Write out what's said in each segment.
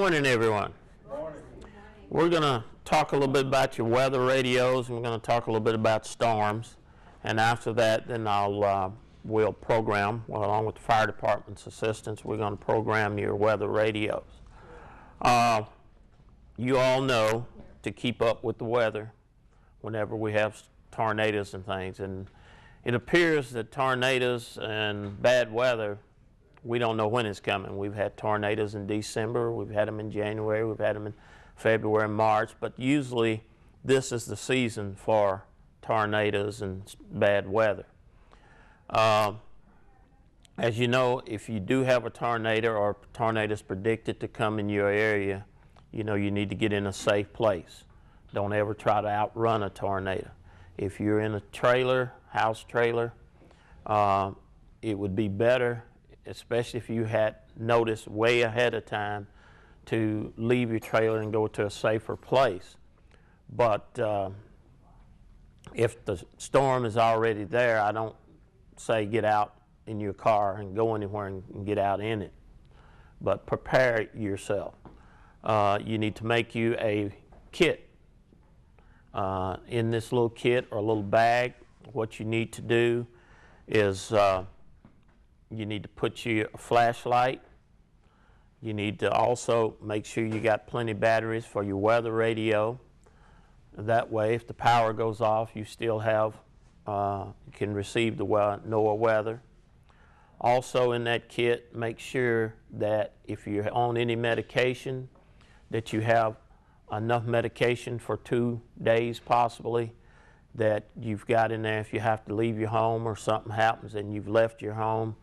morning, everyone. Good morning. We're going to talk a little bit about your weather radios, and we're going to talk a little bit about storms. And after that, then we'll program, well, along with the fire department's assistance, we're going to program your weather radios. You all know to keep up with the weather whenever we have tornadoes and things. And it appears that tornadoes and bad weather, we don't know when it's coming. We've had tornadoes in December, we've had them in January, we've had them in February and March, but usually this is the season for tornadoes and bad weather. As you know, if you do have a tornado or a tornado is predicted to come in your area, you know you need to get in a safe place. Don't ever try to outrun a tornado. If you're in a trailer, house trailer, it would be better, especially if you had noticed way ahead of time, to leave your trailer and go to a safer place. But if the storm is already there, I don't say get out in your car and go anywhere and get out in it. But prepare yourself. You need to make you a kit. In this little kit or a little bag, what you need to do is you need to put you a flashlight. You need to also make sure you got plenty of batteries for your weather radio. That way, if the power goes off, you still have, you can receive the NOAA weather. Also in that kit, make sure that if you're on any medication, that you have enough medication for 2 days possibly, that you've got in there if you have to leave your home or something happens and you've left your home.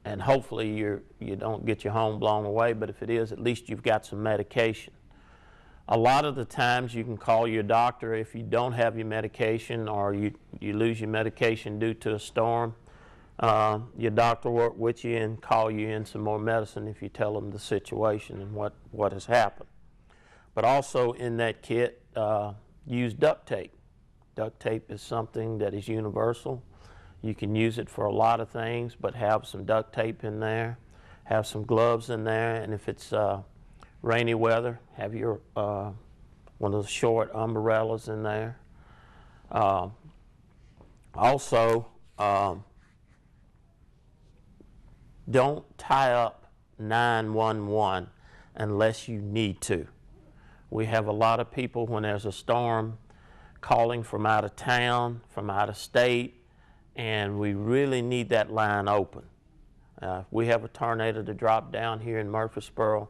And hopefully you don't get your home blown away, but if it is, at least you've got some medication. A lot of the times you can call your doctor if you don't have your medication or you lose your medication due to a storm. Your doctor will work with you and call you in some more medicine if you tell them the situation and what has happened. But also in that kit, use duct tape. Duct tape is something that is universal. You can use it for a lot of things, but have some duct tape in there, have some gloves in there, and if it's rainy weather, have your one of the short umbrellas in there. Also, don't tie up 911 unless you need to. We have a lot of people when there's a storm calling from out of town, from out of state, and we really need that line open. If we have a tornado to drop down here in Murfreesboro,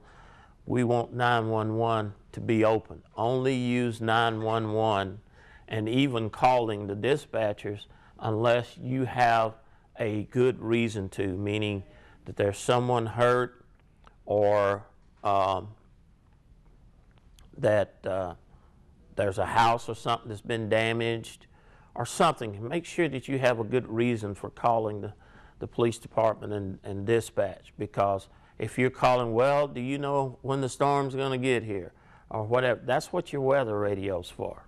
we want 911 to be open. Only use 911 and even calling the dispatchers unless you have a good reason to, meaning that there's someone hurt or that there's a house or something that's been damaged or something. Make sure that you have a good reason for calling the police department and dispatch, because if you're calling, well, do you know when the storm's going to get here or whatever, that's what your weather radio's for.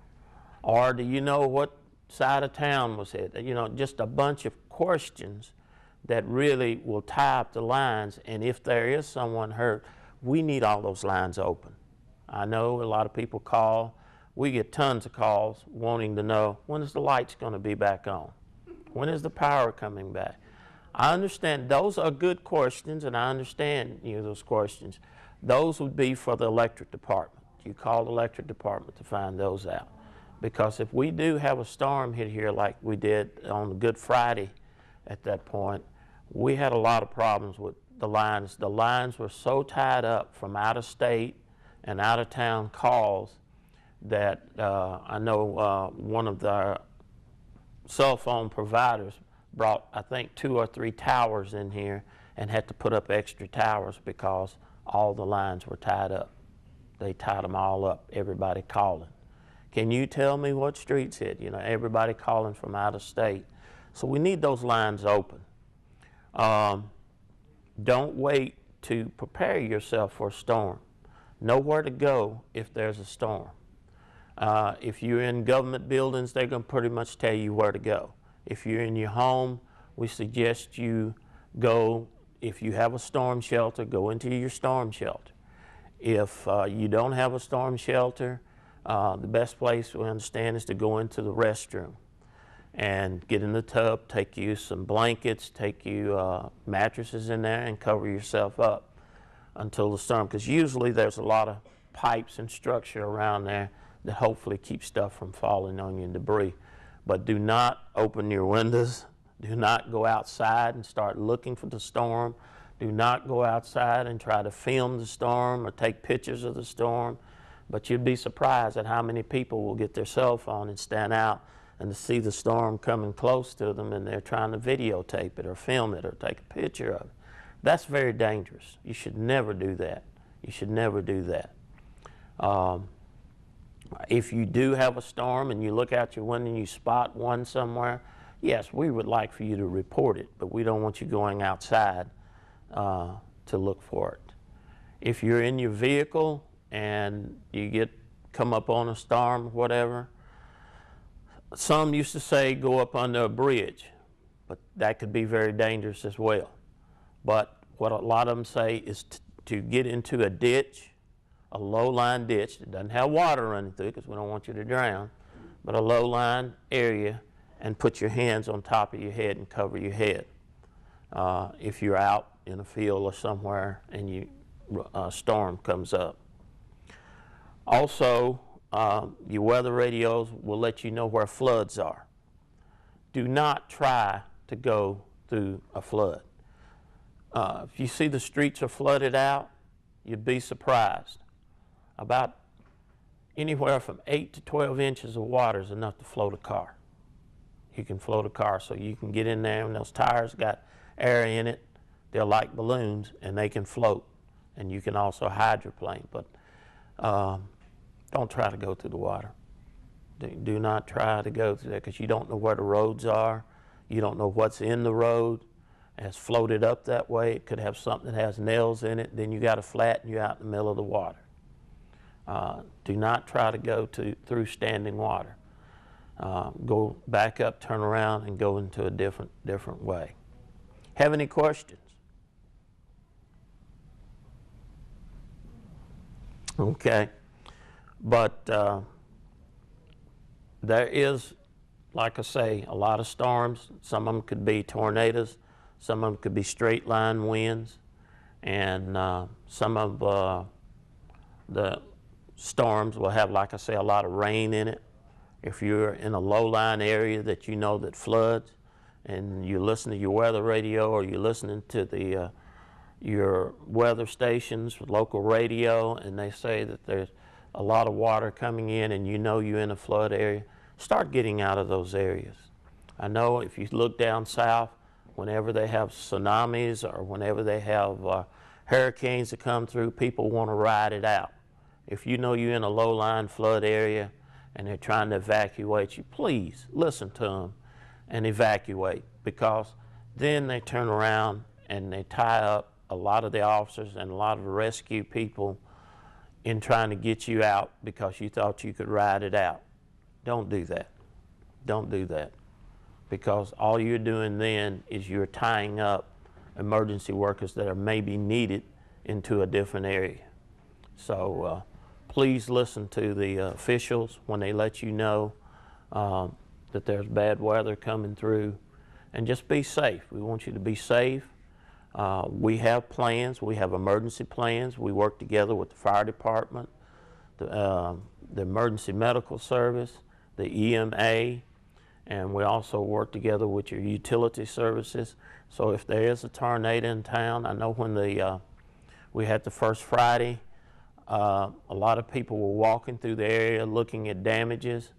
Or do you know what side of town was hit? You know, just a bunch of questions that really will tie up the lines, and if there is someone hurt, we need all those lines open. I know a lot of people call. We get tons of calls wanting to know, when is the lights going to be back on? When is the power coming back? I understand those are good questions, and I understand those questions. Those would be for the electric department. You call the electric department to find those out. Because if we do have a storm hit here like we did on Good Friday at that point, we had a lot of problems with the lines. The lines were so tied up from out of state and out of town calls that I know one of the cell phone providers brought, I think, 2 or 3 towers in here and had to put up extra towers because all the lines were tied up. They tied them all up, everybody calling. Can you tell me what streets hit? You know, everybody calling from out of state. So we need those lines open. Don't wait to prepare yourself for a storm. Know where to go if there's a storm. If you're in government buildings, they're going to pretty much tell you where to go. If you're in your home, we suggest you go if you have a storm shelter, go into your storm shelter. If you don't have a storm shelter, the best place we understand is to go into the restroom and get in the tub, take you some blankets, take you mattresses in there, and cover yourself up until the storm, because usually there's a lot of pipes and structure around there that hopefully keep stuff from falling on you and debris. But do not open your windows. Do not go outside and start looking for the storm. Do not go outside and try to film the storm or take pictures of the storm. But you'd be surprised at how many people will get their cell phone and stand out and to see the storm coming close to them, and they're trying to videotape it or film it or take a picture of it. That's very dangerous. You should never do that. You should never do that. If you do have a storm and you look out your window and you spot one somewhere, yes, we would like for you to report it, but we don't want you going outside to look for it. If you're in your vehicle and you come up on a storm, whatever, some used to say go up under a bridge, but that could be very dangerous as well. But what a lot of them say is to get into a ditch, a low-lying ditch that doesn't have water running through, because we don't want you to drown, but a low-lying area, and put your hands on top of your head and cover your head. If you're out in a field or somewhere and a storm comes up. Also, your weather radios will let you know where floods are. Do not try to go through a flood. If you see the streets are flooded out, you'd be surprised. About anywhere from 8 to 12 inches of water is enough to float a car. You can float a car, so you can get in there, and those tires got air in it. They're like balloons, and they can float. And you can also hydroplane, but don't try to go through the water. Do not try to go through that, because you don't know where the roads are. You don't know what's in the road. It has floated up that way. It could have something that has nails in it. Then you got a flat and you're out in the middle of the water. Do not try to go through standing water. Go back up, turn around, and go into a different way. Have any questions? Okay. But there is, like I say, a lot of storms. Some of them could be tornadoes. Some of them could be straight line winds. And some of the storms will have, like I say, a lot of rain in it. If you're in a low-lying area that you know that floods, and you listen to your weather radio, or you're listening to your weather stations, local radio, and they say that there's a lot of water coming in and you know you're in a flood area, start getting out of those areas. I know if you look down south, whenever they have tsunamis or whenever they have hurricanes that come through, people want to ride it out. If you know you're in a low-lying flood area and they're trying to evacuate you, please listen to them and evacuate, because then they turn around and they tie up a lot of the officers and a lot of the rescue people in trying to get you out because you thought you could ride it out. Don't do that. Don't do that. Because all you're doing then is you're tying up emergency workers that are maybe needed into a different area. So please listen to the officials when they let you know that there's bad weather coming through, and just be safe. We want you to be safe. We have plans. We have emergency plans. We work together with the fire department, the emergency medical service, the EMA, and we also work together with your utility services. So if there is a tornado in town, I know when we had the first Friday, a lot of people were walking through the area looking at damages,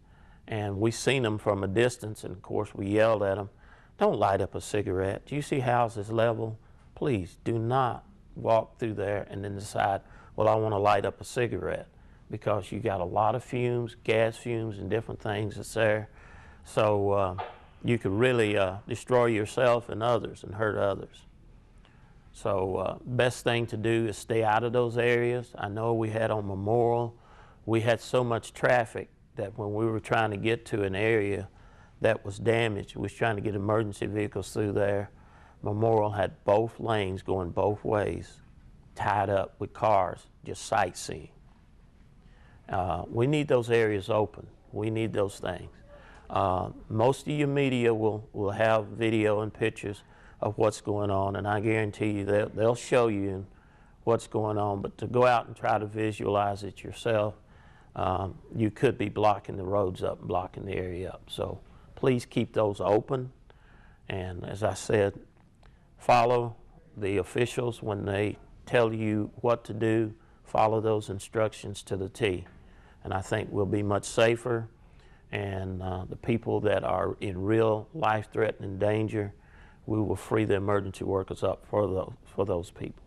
and we seen them from a distance, and of course we yelled at them, don't light up a cigarette. Do you see houses level? Please do not walk through there and then decide, well, I want to light up a cigarette, because you got a lot of fumes, gas fumes and different things that's there. So you could really destroy yourself and others and hurt others. So best thing to do is stay out of those areas. I know we had on Memorial, we had so much traffic that when we were trying to get to an area that was damaged, we was trying to get emergency vehicles through there, Memorial had both lanes going both ways, tied up with cars, just sightseeing. We need those areas open. We need those things. Most of your media will have video and pictures of what's going on, and I guarantee you they'll show you what's going on, but to go out and try to visualize it yourself, you could be blocking the roads up, blocking the area up. So please keep those open, and as I said, follow the officials when they tell you what to do. Follow those instructions to the T, and I think we'll be much safer, and the people that are in real life-threatening danger, we will free the emergency workers up for those people.